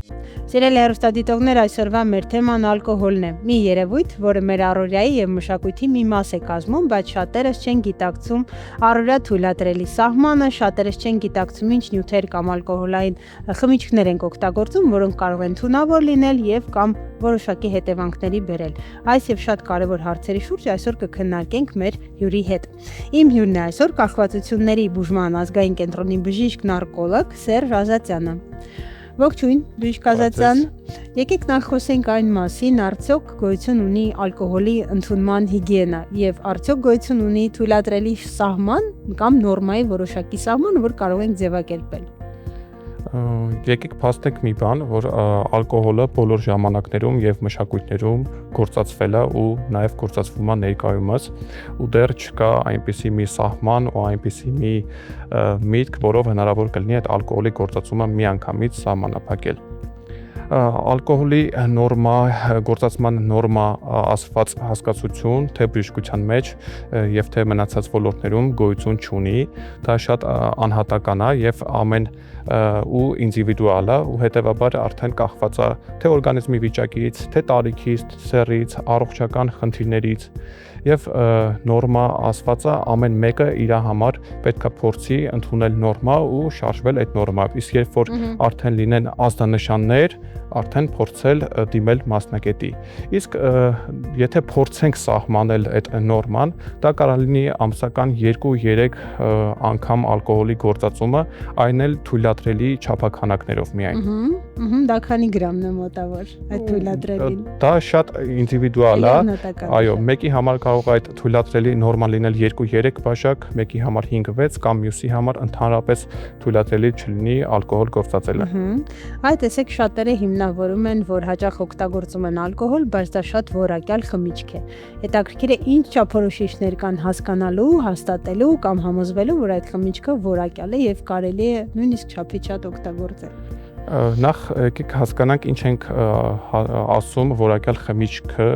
Սիրելի հեռուստադիտողներ, այսօրվա մեր թեման ալկոհոլն է։ Մի երևույթ, որը մեր առօրյայի եւ մշակույթի մի մաս է կազմում, բայց շատերս չեն գիտակցում առօրյա թույլատրելի սահմանը, շատերս չեն գիտակցում ինչ նյութեր կամ ալկոհոլային խմիչքներ են օգտագործում, որոնք կարող են թունավոր լինել եւ կամ որոշակի հետևանքների բերել։ Այս եւ շատ կարեւոր հարցերի շուրջ այսօր կքննարկենք մեր հյուրի հետ։ Իմ հյուրն է այսօր կախվածությունների բուժման ազգային կենտրոնի բժիշկ նարկոլոգ Սերժ Ազատյանը։ Ողջույն, բժիշկ Ազատյան, եկեք նախ խոսենք այն մասին, արդյոք գոյություն ունի ալկոհոլի ընդունման հիգիենա եւ արդյոք գոյություն ունի թույլատրելի սահման կամ նորմայի որոշակի սահման, որ կարող ենք ձևակերպել։ Եկեք փաստենք մի բան, որ ալկոհոլը բոլոր ժամանակներում եւ մշակույթներում գործածվել է ու նաեւ գործածվում է ներկայումս ու դեռ չկա այնպիսի մի սահման ու այնպիսի մի միտք, որով հնարավոր կլինի այդ ալկոհոլի գործածումը միանգամից սահմանափակել։ Ալկոհոլի նորմա, գործածման նորմա ասված հասկացություն թե բժշկության մեջ եւ թե մնացած ոլորտներում գոյություն չունի, դա շատ անհատական է եւ ամեն ու ինդիվիդուալ է ու հետեւաբար արդեն կախված է թե օրգանիզմի վիճակից, թե տարիքից, սեռից, առողջական խնդիրներից եւ նորմա ասվածը ամեն մեկը իր համար պետք է փորձի ընդունել նորմա ու շարժվել այդ նորմայով։ Իսկ երբ որ արդեն լինեն ազդանշաններ, արդեն փորձել դիմել մասնագետի։ Իսկ եթե փորձենք սահմանել այդ նորման, դա կարող լինի ամսական 2-3 անգամ ալկոհոլի գործածումը, այն էլ թույլատրելի չափաքանակներով միայն։ Դա քանի գրամն է մոտավոր այդ թույլատրելին։ Դա շատ ինդիվիդուալ է։ Այո, մեկի համար կարող է այդ թույլատրելի նորման լինել 2-3 բաժակ, մեկի համար 5-6 կամ մյուսի համար ընդհանրապես թույլատրելի չլինի ալկոհոլ գործածելը։ Այ տեսեք, շատերը հիմնավորում են, որ հաճախ օգտագործում են ալկոհոլ, բայց դա շատ որակյալ խմիչք է։ Հետաքրքիր է ինչ չափորոշիչներ կան հասկանալու, հաստատելու կամ համոզվելու, որ այդ խմիչքը որակյալ է եւ կարելի է նույնիսկ չափից շատ օգտագործել։ Նախ եկեք հասկանանք ինչ ենք ասում որակյալ խմիչքը,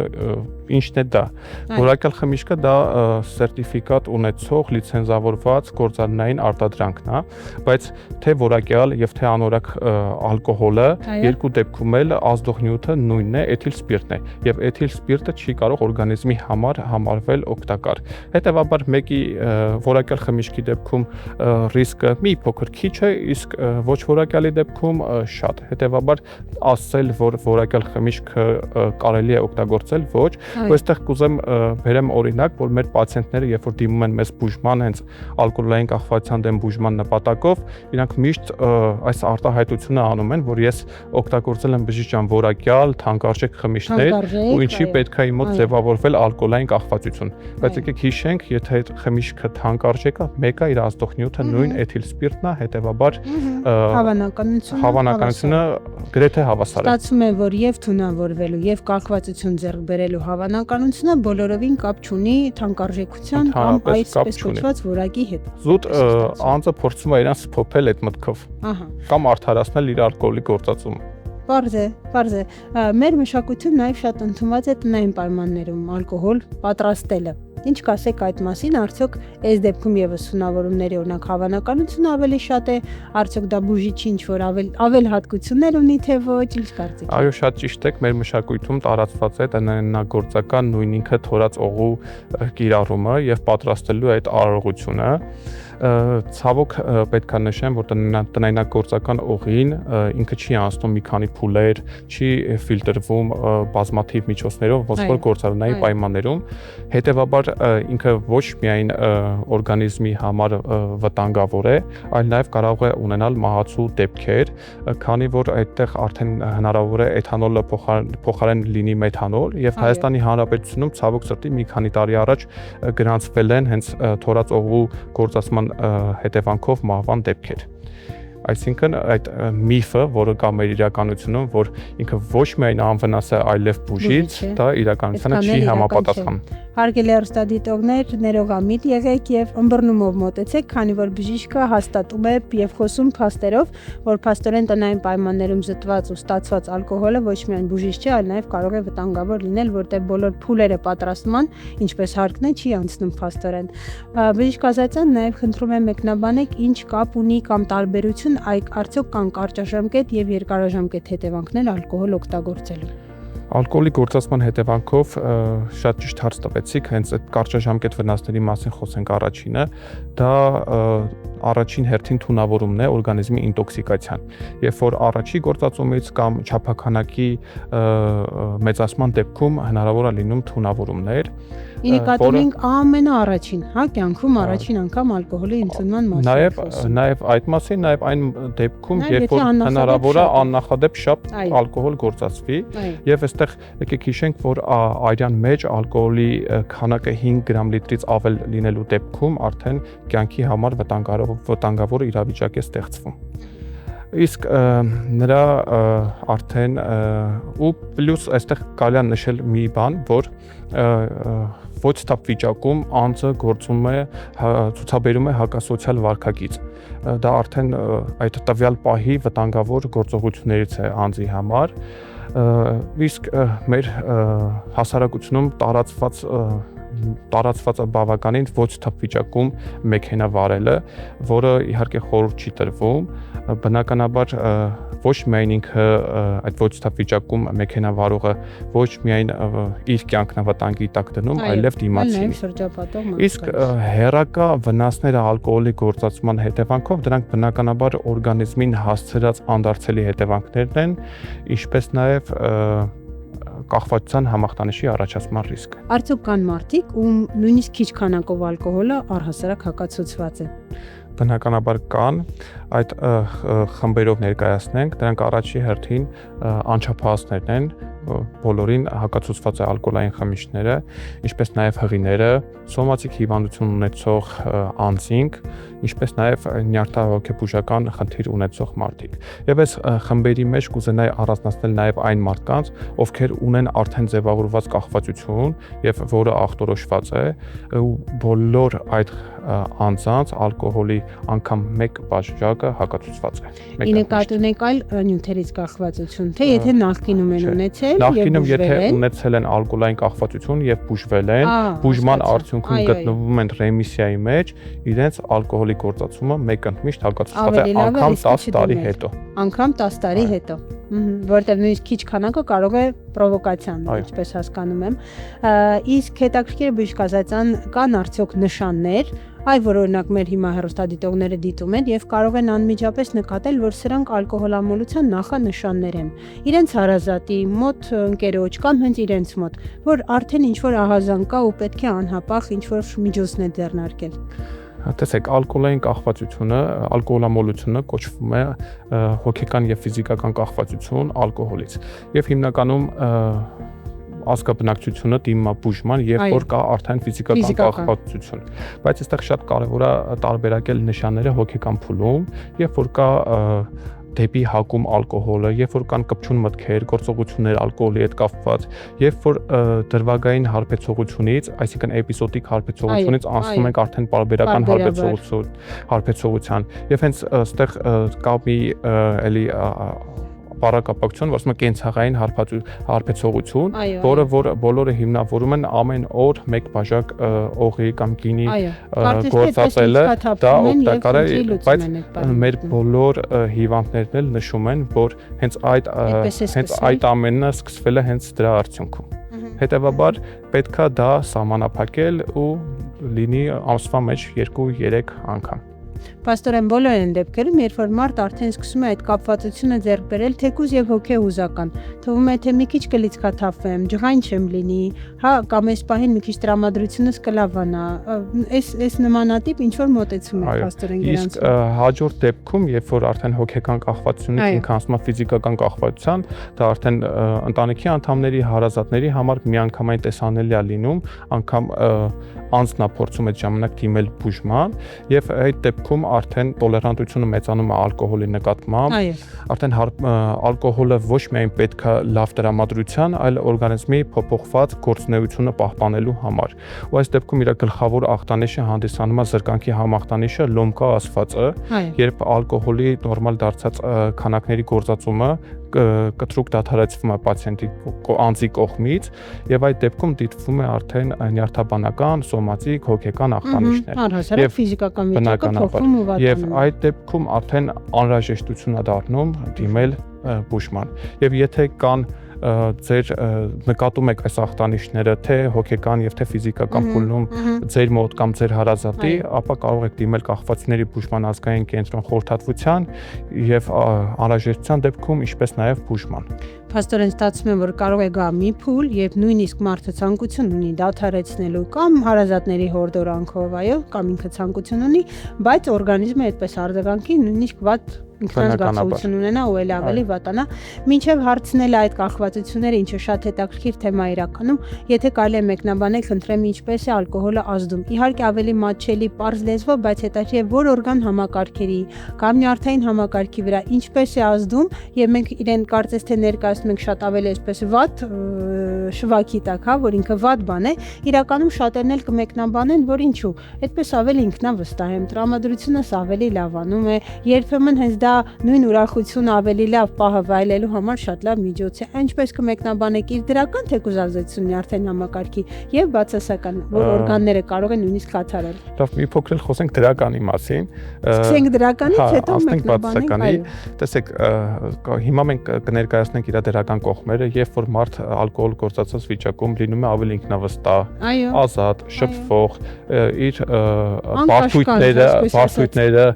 ինչն է դա։ Որակյալ խմիչքը դա սերտիֆիկատ ունեցող լիցենզավորված գործարանային արտադրանքն է, բայց թե որակյալ եւ թե անորակ ալկոհոլը երկու դեպքում էլ ազդող նյութը նույնն է, էթիլ սպիրտն է եւ էթիլ սպիրտը չի կարող օրգանիզմի համար համարվել օգտակար։ Հետեւաբար մեկի որակյալ խմիչքի դեպքում ռիսկը մի փոքր քիչ է, իսկ ոչ որակյալի դեպքում շատ։ Հետեւաբար ասել, որ որակյալ խմիչքը կարելի է օգտագործել, ոչ, այստեղ կուզեմ բերեմ օրինակ, որ մեր պացիենտները, երբ որ դիմում են մեզ բուժման, հենց ալկոհոլային կախվածության դեմ բուժման նպատակով, իրանք միշտ այս արտահայտությունը անում են, որ ես օգտագործել եմ բժիշկ ջան որակյալ, թանկարժեք խմիչքներ ու ինչի պետք է իմ մոտ ձևավորվել ալկոհոլային կախվածություն։ Բայց եկեք հիշենք, եթե այդ խմիչքը թանկարժեք է, մեկը իր ազդող նյութը նույն էթիլ սպիրտն է, հետեւաբար հավանականությունը գրեթե հավասար է։ Ստացվում է, որ եւ թունավորվելու եւ կախվածություն ձեռք բերելու հավանականությունը բոլորովին կապ չունի թանկարժեքության կամ այսպես կոչված որակի հետ։ Զուտ անձը փորձում է իրան սփոփել այդ մտքով։ Կամ արդարացնել իր ալկոհոլի գործածումը։ Պարզ է։ Մեր մշակույթում նաև շատ ընդունված է տնային պայմաններում ալկոհոլ պատրաստելը։ Ինչ կասեք այդ մասին, արդյոք այս դեպքում եւս թունավորումների օրինակ հավանականությունը ավելի շատ է, արդյոք դա բուժիչ ինչ-որ ավել հատկություններ ունի, թե ոչ, ինչ կարծիք։ Այո, շատ ճիշտ եք, մեր մշակույթում տարածված է տնայնագործական նույն ինքը թորած օղու կիրառումը եւ պատրաստելու այդ արարողությունը։ Ցավոք պետք է նշեմ, որ տնայնագործական օղին ինքը չի անցնում մի քանի փուլեր, չի ֆիլտրվում բազմաթիվ միջոցներով, ոնց որ գործարանային պայմաններում, հետեւաբար ինքը ոչ միայն օրգանիզմի համար վտանգավոր է, այլ նաև կարող է ունենալ մահացու դեպքեր, քանի որ այդտեղ արդեն հնարավոր է էթանոլը փոխարեն լինի մեթանոլ եւ Հայաստանի Հանրապետությունում ցավոք սրտի մի քանի տարի առաջ գրանցվել են հենց թորած օղու գործածման հետևանքով մահվան դեպքեր։ Այսինքն այդ միֆը, որը կա մեր իրականությունում, որ ինքը ոչ միայն անվնաս է, այլև բուժիչ, դա իրականությանը չի համապատասխանում։ Հարգելի հեռուստադիտողներ, ներողամիտ եղեք եւ ըմբռնումով մոտեցեք, քանի որ բժիշկը հաստատում է եւ խոսում փաստերով, որ փաստորեն տնային պայմաններում զտված ու ստացված ալկոհոլը ոչ միայն բուժիչ չէ, այլ նաեւ կարող է վտանգավոր լինել, որտեղ բոլոր փուլերը պատրաստման, ինչպես հարկն է, չի անցնում փաստորեն։ Բժիշկ Ազատյան նաեւ խնդրում եմ մեկնաբանեք, ինչ կապ ունի կամ տարբերություն արդյոք կան կարճաժամկետ եւ երկարաժամկետ հետևանքներ ալկոհոլ օգտագործելու։ Ալկոհոլի գործածման հետևանքով շատ ճիշտ հարց տվեցիք, հենց այդ կարճաժամկետ վնասների մասին խոսենք առաջինը, դա առաջին հերթին թունավորումն է օրգանիզմի ինտոքսիկացիան։ Երբ որ առաջի գործածումից կամ չափաքանակի մեծացման դեպքում հնարավոր է լինում թունավորումներ, Նկատում ենք ամենաառաջին, կյանքում առաջին անգամ ալկոհոլի ընդունման մասին։ Նաև այդ մասին, նաև այն դեպքում, երբ որ հնարավոր է աննախադեպ շատ ալկոհոլ գործածվի, եւ այստեղ եկեք հիշենք, որ արյան մեջ ալկոհոլի քանակը 5 գրամ լիտրից ավել լինելու դեպքում արդեն կյանքի համար վտանգավոր իրավիճակ է ստեղծվում։ Իսկ նրա արդեն ու պլյուս այստեղ կարելի է նշել մի բան, որ ոչ թափ վիճակում անձը գործում է ցուցաբերում է հակասոցիալ վարքագիծ։ Դա արդեն այդ տվյալ պահի վտանգավոր գործողություններից է անձի համար։ Իսկ մեր հասարակությունում տարածված բավականին ոչ թափ վիճակում մեքենա վարելը, որը իհարկե խորհուրդ չի տրվում, բնականաբար ոչ միայն ինքը այդ ոչ թափ վիճակում մեքենա վարողը ոչ միայն իր կյանքն է վտանգի տակ դնում, այլև դիմացին։ Իսկ հեռակա վնասները ալկոհոլի գործածման հետևանքով դրանք բնականաբար օրգանիզմին հասցրած անդարձելի հետևանքներն են, ինչպես նաև կախվածության համախտանիշի առաջացման ռիսկ։ Արդյոք կան մարդիկ, ում նույնիսկ քիչ քանակով ալկոհոլը առհասարակ հակացուցված է։ Բնականաբար կան, այդ խմբերով ներկայացնենք, դրանք առաջի հերթին անչափահասներն են, բոլորին հակացուցված է ալկոհոլային խմիչքները, ինչպես նաև հղիները, սոմատիկ հիվանդություն ունեցող անձինք, ինչպես նաև նյարդահոգեբուժական խնդիր ունեցող մարդիկ։ Եվ այս խմբերի մեջ կուզենայի առանձնացնել նաև այն մարդկանց, ովքեր ունեն արդեն ձևավորված կախվածություն եւ որը ախտորոշված է, ու բոլոր այդ անձանց ալկոհոլի անգամ մեկ բաժակը հակացուցված է։ Ի նկատի ունեք այլ նյութերից կախվածություն, թե եթե նախկինում են ունեցել Նախկինում եթե ունեցել են ալկոհոլային կախվածություն եւ բուժվել են, բուժման արդյունքում գտնվում են ռեմիսիայի մեջ, իրենց ալկոհոլի գործածումը մեկ ընդմիշտ հակացուցված է անգամ 10 տարի հետո։ Անգամ 10 տարի հետո։ Որտեղ նույնիսկ քիչ քանակը կարող է պրովոկացիան, ինչպես հասկանում եմ։ Իսկ հետաքրքիր բժիշկ Ազատյան, կան արդյոք նշաններ, որ օրինակ մեր հիմա հեռուստադիտողները դիտում են եւ կարող են անմիջապես նկատել, որ սրանք ալկոհոլամոլության նախանշաններ են։ Իրենց հարազատի մոտ ընկերոջ կամ հենց իրենց մոտ, որ արդեն ինչ որ ահազանգ կա ու պետք է անհապաղ ինչ որ միջոցներ ձեռնարկել։ Տեսեք, ալկոհոլային կախվածությունը, ալկոհոլամոլությունը կոչվում է հոգեկան եւ ֆիզիկական կախվածություն ալկոհոլից։ Եվ հիմնականում ազգաբնակչությունը դիմում է բուժման, երբ որ կա արդեն ֆիզիկական կախվածություն։ Բայց այստեղ շատ կարևոր է տարբերակել նշանները հոգեկան փուլում, երբ որ կա դեպի հակում ալկոհոլը, երբ որ կան կպչուն մտքեր, գործողություններ ալկոհոլի հետ կապված, երբ որ դրվագային հարբեցողությունից, այսինքն էպիզոդիկ հարբեցողությունից անցնում ենք արդեն պարբերական հարբեցողության, եւ հենց այստեղ կա մի էլի բառակապակցություն, որ ասում է կենցաղային հարբեցողություն, որը բոլորը հիմնավորում են ամեն օր մեկ բաժակ օղի կամ գինի գործածելը, դա օգտակար է, բայց մեր բոլոր հիվանդներն էլ նշում են, որ հենց այդ ամենը սկսվել է հենց դրա արդյունքում։ Հետևաբար պետքա դա սահմանափակել ու լինի ամսվա մեջ 2-3 անգամ։ Պաստորեն բոլոր են դեպքերում, երբ որ մարդ արդեն սկսում է այդ կապվածությունը ձեռք բերել, թեկուզ եւ հոգեհուզական, թվում է թե մի քիչ կլիցքաթափվեմ, ջղայն չեմ լինի, կամ այս պահին մի քիչ տրամադրությունս կլավանա, այս նմանատիպ ինչ որ մոտեցում է պաստորեն գրանցում։ Իսկ հաջորդ դեպքում, երբ որ արդեն հոգեկան կախվածությունից ինքը անցնում է ֆիզիկական կախվածության, դա արդեն ընտանիքի անդամների, հարազատների համար միանգամայն տեսանելի է լինում, անգամ անձն է փորձում այդ ժամանակ դիմել բուժման եւ այդ դեպքում արդեն տոլերանտությունը մեծանում է ալկոհոլի նկատմամբ։ Արդեն ալկոհոլը ոչ միայն պետք է լավ տրամադրության, այլ օրգանիզմի փոփոխված գործունեությունը պահպանելու համար։ Ու այս դեպքում իր գլխավոր ախտանիշը հանդիսանում է զրկանքի համախտանիշը լոմկա ասվածը, երբ ալկոհոլի նորմալ դարձած քանակների գործածումը կտրուկ դադարեցվում է պացիենտի անձի կողմից եւ այդ դեպքում դիտվում է արդեն նյարդաբանական, սոմատիկ, հոգեկան ախտանիշներ եւ ֆիզիկական վիճակը փոխվում ու վատանում։ Եվ այդ դեպքում արդեն անհրաժեշտություն է դառնում դիմել բուժման։ Եվ եթե կան ձեր նկատում եք այս ախտանիշները թե հոգեկան եւ թե ֆիզիկական փուլում ձեր մոտ կամ ձեր հարազատի, ապա կարող եք դիմել կախվածությունների բուժման ազգային կենտրոն խորհրդատվության եւ անհրաժեշտության դեպքում ինչպես նաեւ բուժման։ Փաստորեն ստացվում է, որ կարող է գա մի փուլ եւ նույնիսկ մարդը ցանկություն ունի դադարեցնելու կամ հարազատների հորդորանքով, այո, կամ ինքը ցանկություն ունի, բայց օրգանիզմը այդպես արձագանքի նույնիսկ վատ ինքնազգացողություն ունենա ու էլ ավելի վատանա։ Մինչև հարցնել այդ կախվածությունները, ինչը շատ հետաքրքիր թեմա է իրականում, եթե կարելի է մեկնաբանել, խնդրեմ, ինչպես է ալկոհոլը ազդում։ Իհարկե ավելի մատչելի, պարզ լեզվով, բայց հետաքրքիր է որ օրգան համակարգերի կամ նյարդային համակարգի վրա ինչպես է ազդում, եւ մենք իրեն կարծես թե ներկայացնում ենք շատ ավելի այսպես վատ շվաքի տակ, հա, որ ինքը վատ բան է, իրականում շատերն էլ կմեկնաբանեն, որ ինչու, այդպես ավելի ինքնավստահ եմ, տրամադրությունս ավելի լավանում է, երբեմն հենց դա նույն ուրախությունը ավելի լավ պահը վայելելու համար շատ լավ միջոց է։ Ինչպես կմեկնաբանեք իր դրական թե կուզազդեցությունն արդեն համակարգի եւ բացասական, որ օրգանները կարող են նույնիսկ խաթարել։ Լավ, մի փոքր խոսենք դրականի մասին։ Սկսենք դրականից, հետո մեկնաբանենք։ Տեսեք, հիմա մենք կներկայացնենք իր դրական կողմերը, երբ որ մարդ ալկոհոլ գործածած վիճակում լինում է ավելի ինքնավստահ, ազատ, շփվող, իր բարդույթները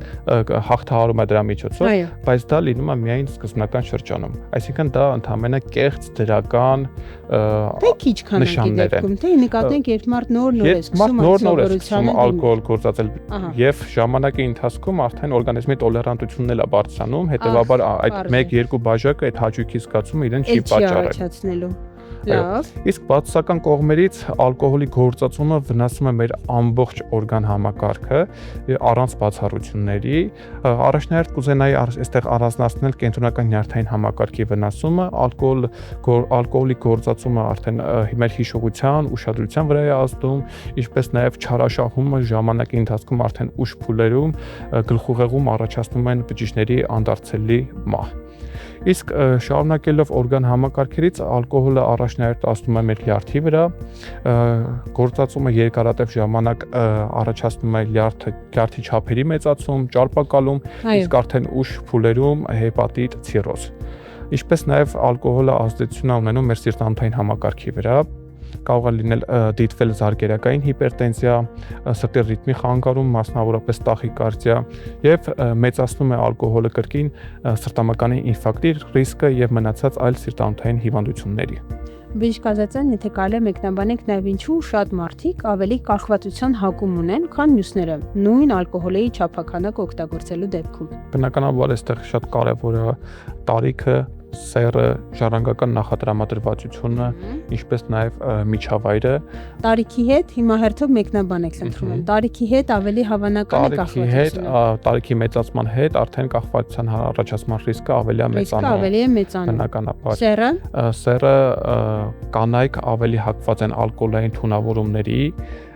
հաղթահարում է դրա միջոցով, բայց դա լինում է միայն սկզբնական շրջանում։ Այսինքն դա ընդհանրապես կեղծ դրական նշաններ են։ Թե նկատենք, երբ մարդ նոր է սկսում ալկոհոլ գործածել եւ ժամանակի ընթացքում արդեն օրգանիզմի տոլերանտությունն էլ է բարձրանում, հետեւաբար այդ 1-2 բաժակը այդ հաճույքի զգացումը իրեն չի պատճառել։ Լավ։ Իսկ բացասական կողմերից ալկոհոլի գործածումը վնասում է մեր ամբողջ օրգան համակարգը առանց բացառությունների։ Առաջնահերթ կուզենայի այստեղ առանձնացնել կենտրոնական նյարդային համակարգի վնասումը, ալկոհոլի գործածումը արդեն մեր հիշողության, ուշադրության վրա է ազդում, ինչպես նաև չարաշահումը ժամանակի ընթացքում արդեն ուշ փուլերում գլխուղեղում առաջացնում են բջիջների անդարձելի մահ։ Իսկ շարունակելով օրգան համակարգերից ալկոհոլը առաջնահերթ ազդում է մեր լյարդի վրա, գործածումը երկարատև ժամանակ առաջացնում է լյարդի չափերի մեծացում, ճարպակալում, իսկ արդեն ուշ փուլերում հեպատիտ, ցիրոզ։ Ինչպես նաև ալկոհոլը ազդեցություն է ունենում մեր սիրտանոթային համակարգի վրա, կարող է լինել դիտվել զարկերակային հիպերտենզիա, սրտի ռիթմի խանգարում, մասնավորապես տախիկարդիա եւ մեծացնում է ալկոհոլը կրկին սրտամկանի ինֆարկտի ռիսկը եւ մնացած այլ սիրտանոթային հիվանդությունների։ Բժիշկ Ազատյան, եթե կարելի է մեկնաբանենք նաև ինչու շատ մարդիկ ավելի կախվածության հակում ունեն, քան մյուսները, նույն ալկոհոլի չափականակ օգտագործելու դեպքում։ Բնականաբար այստեղ շատ կարևոր է տարիքը, սերը, ժառանգական նախատրամադրվածությունը, ինչպես նաև միջավայրը։ Տարիքի հետ հիմա հերթով մեկնաբանեք, խնդրում եմ։ Տարիքի հետ ավելի հավանական է կախվածությունը։ Տարիքի մեծացման հետ արդեն կախվածության առաջացման ռիսկը ավելի է մեծանում։ Ավելի է մեծանում։ Բնականաբար։ Սերը կանայք ավելի հակված են ալկոհոլային թունավորումների,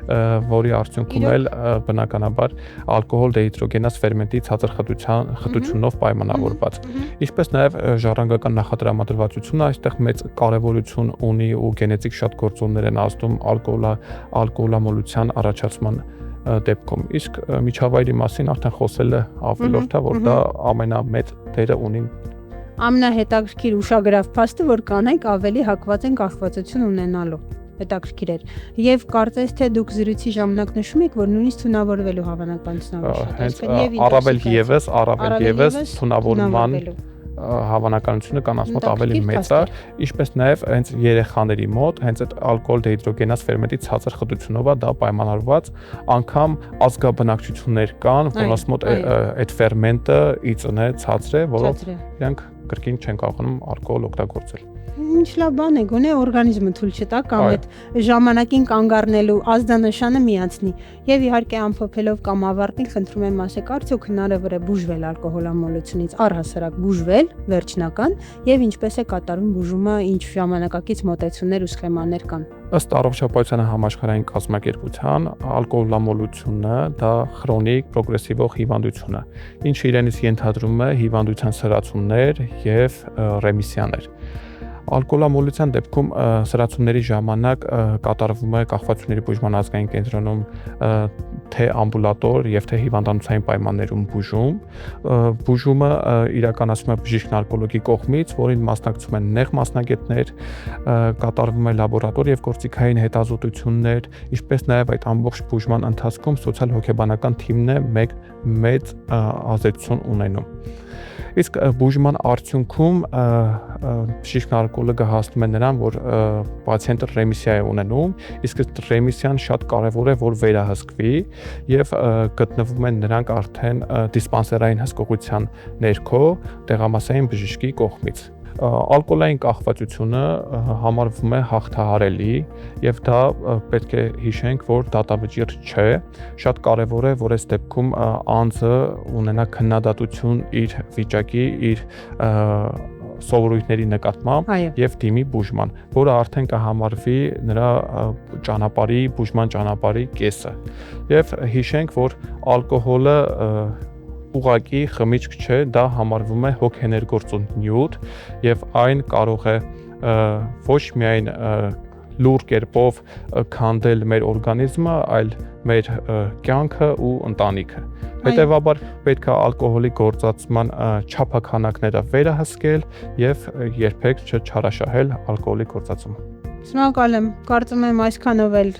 որի արդյունքում էլ բնականաբար ալկոհոլ դեհիդրոգենազ ֆերմենտի ցածր խտությունով պայմանավորված։ Ինչպես նաև ժառանգական նախատրամադրվածությունը այստեղ մեծ կարևորություն ունի ու գենետիկ շատ գործոններ են ազդում ալկոհոլամոլության առաջացման դեպքում։ Իսկ միջավայրի մասին արդեն խոսելը ավելորդ է, որ դա ամենամեծ դերը ունի։ Ամենահետաքրքիր ուշագրավ փաստը, որ կանայք ավելի հակված են կախվածություն ունենալու։ Հետաքրքիր էր։ Եվ կարծես թե դուք զրույցի ժամանակ նշում եք, որ նույնիսկ թունավորվելու հավանականությունն ավելի շատ է։ Առավել եւս թունավորման հավանականությունը կանանց ավելի մեծ է, ինչպես նաև հենց երեխաների մոտ հենց այդ ալկոհոլ դեհիդրոգենազ ֆերմենտի ցածր խտությունով է դա պայմանավորված, անգամ ազգաբնակչություններ կան, որոնց մոտ այդ ֆերմենտը իծն է ցածր է, որով իրանք կրկին չեն կարողանում ալկոհոլ օգտագործել։ Ինչ լավ բան է, գոնե օրգանիզմը թույլ չտա կամ Այո։ այդ ժամանակին կանգ առնելու ազդանշանը միացնի։ Եվ իհարկե ամփոփելով կամ ավարտին խնդրում եմ ասեք, արդյոք հնարավոր է բուժվել ալկոհոլամոլությունից, առհասարակ բուժվել, վերջնական, եւ ինչպես է կատարվում բուժումը, ինչ ժամանակակից մոտեցումներ ու սխեմաներ կան։ Ըստ Առողջապահության համաշխարհային կազմակերպության, ալկոհոլամոլությունը դա քրոնիկ պրոգրեսիվ հիվանդություն է, ինչը իրենից ենթադրում է հիվանդության սրացումներ եւ ռեմիսիաներ։ Ալկոհոլամոլության դեպքում սրացումների ժամանակ կատարվում է կախվածությունների բուժման ազգային կենտրոնում թե ամբուլատոր եւ թե հիվանդանոցային պայմաններում բուժում։ Բուժումը իրականացվում է բժիշկ-նարկոլոգի կողմից, որին մասնակցում են նեղ մասնագետներ, կատարվում է լաբորատոր եւ գործիքային հետազոտություններ, ինչպես նաեւ այդ ամբողջ բուժման ընթացքում սոցիալ-հոգեբանական թիմն է մեծ ազդեցություն ունենում։ Իսկ բուժման արդյունքում բժիշկ-նարկոլոգը հասնում է նրան, որ պացիենտը ռեմիսիա է ունենում, իսկ այդ ռեմիսիան շատ կարևոր է, որ վերահսկվի եւ գտնվում են նրանք արդեն դիսպանսերային հսկողության ներքո տեղամասային բժշկի կողմից։ Ալկոհոլային կախվածությունը համարվում է հաղթահարելի եւ դա պետք է հիշենք, որ դատավճիռ չէ։ Շատ կարեւոր է, որ այս դեպքում անձը ունենա քննադատություն իր վիճակի, իր սովորույթների նկատմամբ եւ դիմի բուժման, որը արդեն կհամարվի նրա բուժման ճանապարհի կեսը։ Եվ հիշենք, որ ալկոհոլը ուղղակի խմիչք չէ, դա համարվում է հոգեներգործուն նյութ եւ այն կարող է ոչ միայն լուր կերպով քանդել մեր օրգանիզմը, այլ մեր կյանքը ու ընտանիքը։ Հետևաբար պետք է ալկոհոլի գործածման չափաքանակները վերահսկել եւ երբեք չչարաշահել ալկոհոլի գործածումը։ Շնորհակալ եմ։ Կարծում եմ այսքանով էլ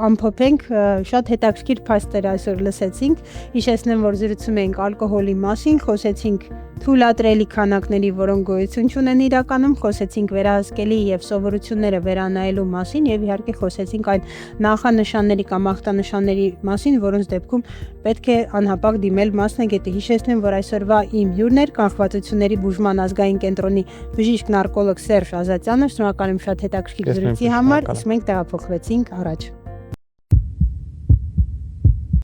ամփոփենք, շատ հետաքրքիր փաստեր այսօր լսեցինք։ Հիշեցնեմ, որ զրուցում էինք ալկոհոլի մասին, խոսեցինք թույլատրելի քանակների, որոնք գոյություն չունեն իրականում, խոսեցինք վերահսկելի եւ սովորությունները վերանայելու մասին եւ իհարկե խոսեցինք այն նախանշանների կամ ախտանշանների մասին, որոնց դեպքում պետք է անհապաղ դիմել մասնագետի։ Հիշեցնեմ, որ այսօրվա իմ հյուրն էր Կանխվածությունների բուժման ազգային կենտրոնի բժիշկ-նարկոլոգ Սերժ Ազատյանը։ Շնորհակալ եմ շատ հետաքրքիր զրույցի համար, իսկ մենք տեղափոխվեցինք առաջ։